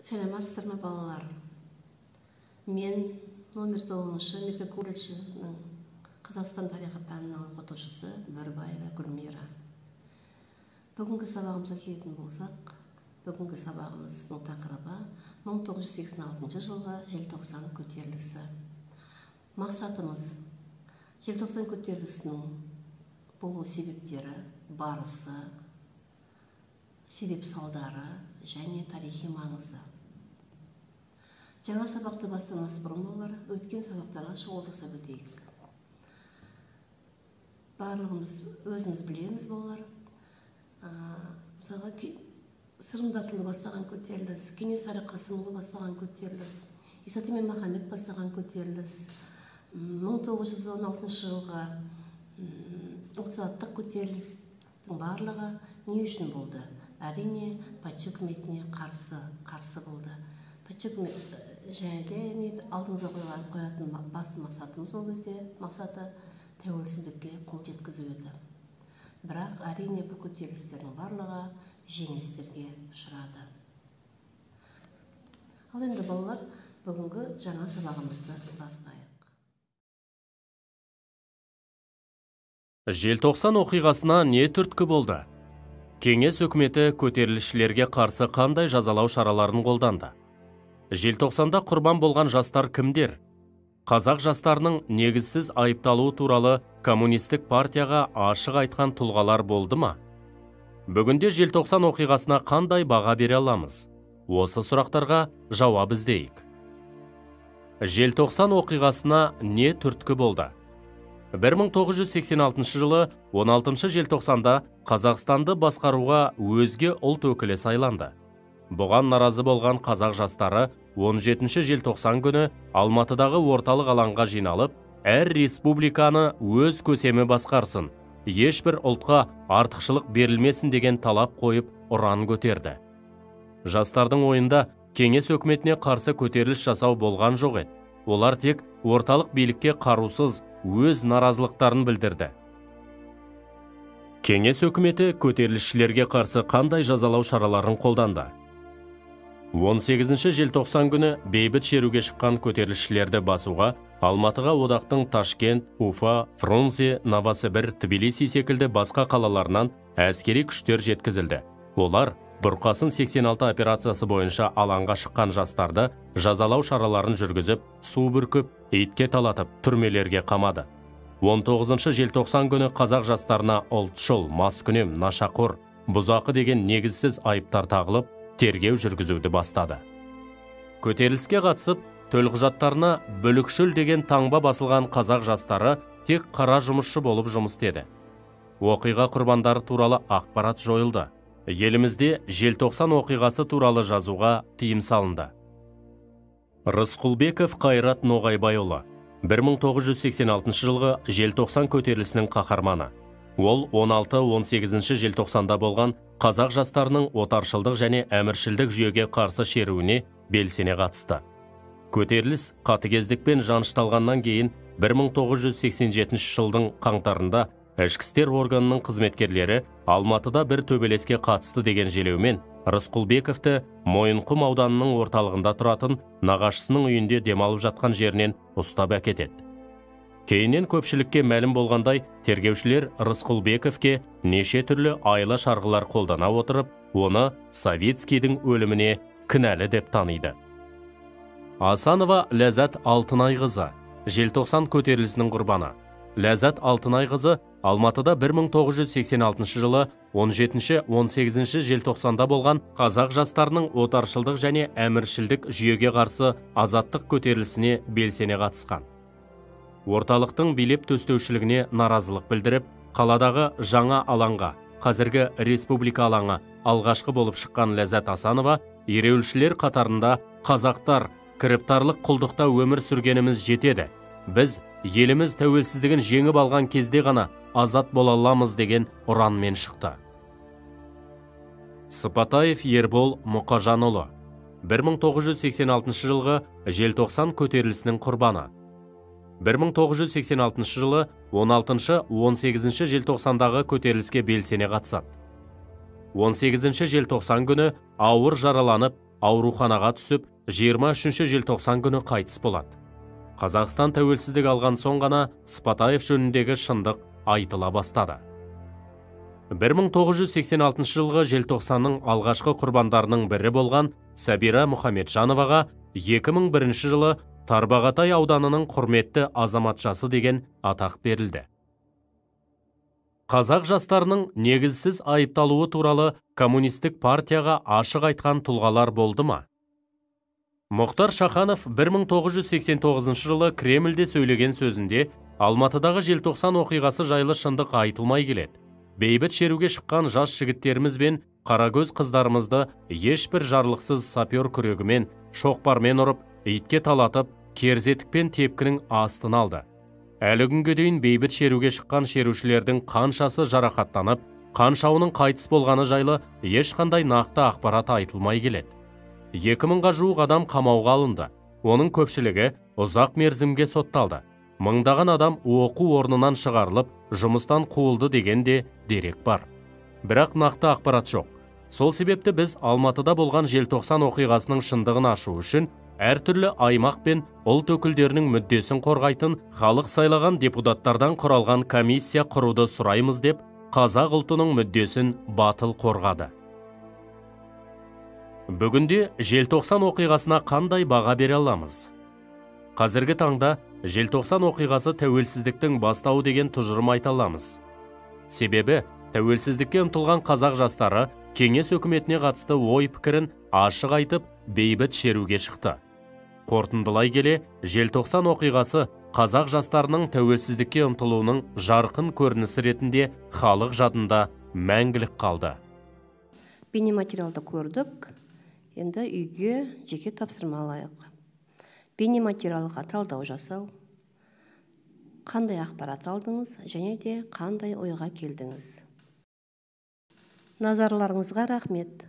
Сәлеметсіздер ме балалар? Мен номер 9-шы Мерке колледжінің Қазақстан тарихы пәнінің оқытушысы Бөрбаева Гүлмира. Бүгінгі сабағымызға келетін болсақ, бүгінгі сабағымыздың тақырыбы 1986 жылғы желтоқсан көтерілісі. Мақсатымыз желтоқсан көтерілісінің болу себептері, барысы, себеп салдары және тарихи маңызы. Жаңа сабақты бастамас бұрын болар, өткен сабақтарға шұғыл жасап өтейік. Барлығымыз өзіміз білеміз болар. Мысалға Сырымдатұлы бастаған көтеріліс, Кенесары Қасымұлы бастаған көтеріліс, Исати мен Махамбет бастаған көтеріліс, 1916 жылғы 30 аттық көтерілістің барлығы не үшін болды? Әрине, патша үкіметіне қарсы болды. Патша үкіметі және де алдымызға қоятын басты мақсатымыз ол кезде мақсаты тәуелсіздікке қол жеткізу еді. Бірақ әрине бұл көтерілістердің барлығы жеңілістерге ұшырады. Ал енді балалар, бүгінгі жаңа сабағымызды бастайық. Желтоқсан оқиғасына не түрткі болды? Кеңес үкіметі көтерілісшілерге қарсы қандай жазалау шараларын қолданды? Желтоқсанда құрбан болған жастар кімдер? Қазақ жастарының негізсіз айыпталуы туралы коммунистік партияға ашық айтқан тұлғалар болды ма? Бүгінде желтоқсан оқиғасына қандай баға бере аламыз? Осы сұрақтарға жауап іздейік. Желтоқсан оқиғасына не түрткі болды? 1986 жылы 16 желтоқсанда Қазақстанды басқаруға өзге ұлт өкілі сайланды. Бұған наразы болған қазақ жастары 17 желтоқсан күні Алматыдағы орталық алаңға жиналып, әр республиканы өз көсемі басқарсын, ешбір ұлтқа артықшылық берілмесін деген талап қойып ұран көтерді. Жастардың ойында кеңес өкіметіне қарсы көтеріліс жасау болған жоқ еді. Олар тек орталық билікке қарусыз өз наразылықтарын білдірді. Кеңес өкіметі көтерілісшілерге қарсы қандай жазалау шараларын қолданды? 18 желтоқсан күні бейбіт шеруге шыққан көтерілісшілерді басуға Алматыға одақтың Ташкент, Уфа, Фрунзе, Новосібір, Тбилиси секілді басқа қалаларынан әскери күштер жеткізілді. Олар Бұрқасын 86 операциясы бойынша алаңға шыққан жастарды жазалау шараларын жүргізіп, су бүркіп, итке талатып, түрмелерге қамады. 19 желтоқсан күні қазақ жастарына ұлтшыл, маскүнем, нашақор, бұзақы деген негізсіз айыптар тағылып, тергеу жүргізуді бастады. Көтеріліске қатысып, төлқұжаттарына бүлікшіл деген таңба басылған қазақ жастары тек қара жұмысшы болып жұмыс істеді. Оқиға құрбандары туралы ақпарат жойылды. Елімізде желтоқсан оқиғасы туралы жазуға тыйым салынды. Рысқұлбеков Қайрат Ноғайбайұлы 1986 жылғы желтоқсан көтерілісінің қаһарманы. Ол 16-18 желтоқсанда болған қазақ жастарының отаршылдық және әміршілдік жүйеге қарсы шеруіне белсене қатысты. Көтеріліс қатыгездікпен жанышталғаннан кейін 1987 жылдың қаңтарында ішкі істер органының қызметкерлері Алматыда бір төбелеске қатысты деген желеумен Рысқұлбековті Мойынқұм ауданының орталығында тұратын нағашысының үйінде демалып жатқан жерінен ұстап әкетеді. Кейіннен көпшілікке мәлім болғандай, тергеушілер Рысқұлбековке неше түрлі айла шарғылар қолдана отырып, оны Савицкийдің өліміне кінәлі деп таниды. Асанова Ләззат Алтынайқызы, желтоқсан көтерілісінің құрбаны. Ләззат Алтынайқызы Алматыда 1986 жылы 17-18 желтоқсанда болған қазақ жастарының отаршылдық және әміршілдік жүйеге қарсы азаттық көтерілісіне белсене қатысқан. Орталықтың билеп төстеушілігіне наразылық білдіріп, қаладағы жаңа алаңға, қазіргі республика алаңы алғашқы болып шыққан Ләззат Асанова, ереуілшілер қатарында қазақтар кіріптарлық құлдықта өмір сүргеніміз жетеді. Біз еліміз тәуелсіздігін жеңіп алған кезде ғана азат бола аламыз деген ұранмен шықты. Сыпатаев Ербол Мұқажанұлы 1986 жылғы желтоқсан көтерілісінің құрбаны. 1986 жылы 16-18 желтоқсандағы көтеріліске белсене қатысады. 18 желтоқсан күні ауыр жараланып, ауруханаға түсіп, 23 желтоқсан күні қайтыс болады. Қазақстан тәуелсіздік алған соң ғана Сыпатаев жөніндегі шындық айтыла бастады. 1986 жылғы желтоқсанның алғашқы құрбандарының бірі болған Сәбира Мұхамеджановаға 2001 жылы Тарбағатай ауданының құрметті азаматшасы деген атақ берілді. Қазақ жастарының негізсіз айыпталуы туралы коммунистік партияға ашық айтқан тұлғалар болды ма? Мұхтар Шаханов 1989 жылы Кремльде сөйлеген сөзінде Алматыдағы желтоқсан оқиғасы жайлы шындық айтылмай келеді. Бейбіт шеруге шыққан жас жігіттеріміз бен қарагөз қыздарымызды ешбір жарлықсыз сапер күрегімен, шоқпармен ұрып, итке талатып, керзетікпен тепкінің астын алды. Әлі күнге дейін бейбіт шеруге шыққан шерушілердің қаншасы жарақаттанып, қаншауының қайтыс болғаны жайлы ешқандай нақты ақпарат айтылмай келеді. 2000-ға жуық адам қамауға алынды. Оның көпшілігі ұзақ мерзімге сотталды. Мыңдаған адам оқу орнынан шығарылып, жұмыстан қуылды деген де дерек бар. Бірақ нақты ақпарат жоқ. Сол себепті біз Алматыда болған желтоқсан оқиғасының шындығын ашу үшін әртүрлі аймақ пен ұлт өкілдерінің мүддесін қорғайтын халық сайлаған депутаттардан құралған комиссия құруды сұраймыз деп, қазақ ұлтының мүддесін батыл қорғады. Бүгінде желтоқсан оқиғасына қандай баға бере аламыз? Қазіргі таңда желтоқсан оқиғасы тәуелсіздіктің бастауы деген тұжырым айта аламыз. Себебі тәуелсіздікке ұмтылған қазақ жастары кеңес өкіметіне қатысты ой пікірін ашық айтып, бейбіт шеруге шықты. Қорытындылай келе, желтоқсан оқиғасы қазақ жастарының тәуелсіздікке ұмтылуының жарқын көрінісі ретінде халық жадында мәңгілік қалды. Бейнематериалды көрдік, енді үйге жеке тапсырма алайық. Бейнематериалға талдау жасау, қандай ақпарат алдыңыз және де қандай ойға келдіңіз. Назарларыңызға рахмет.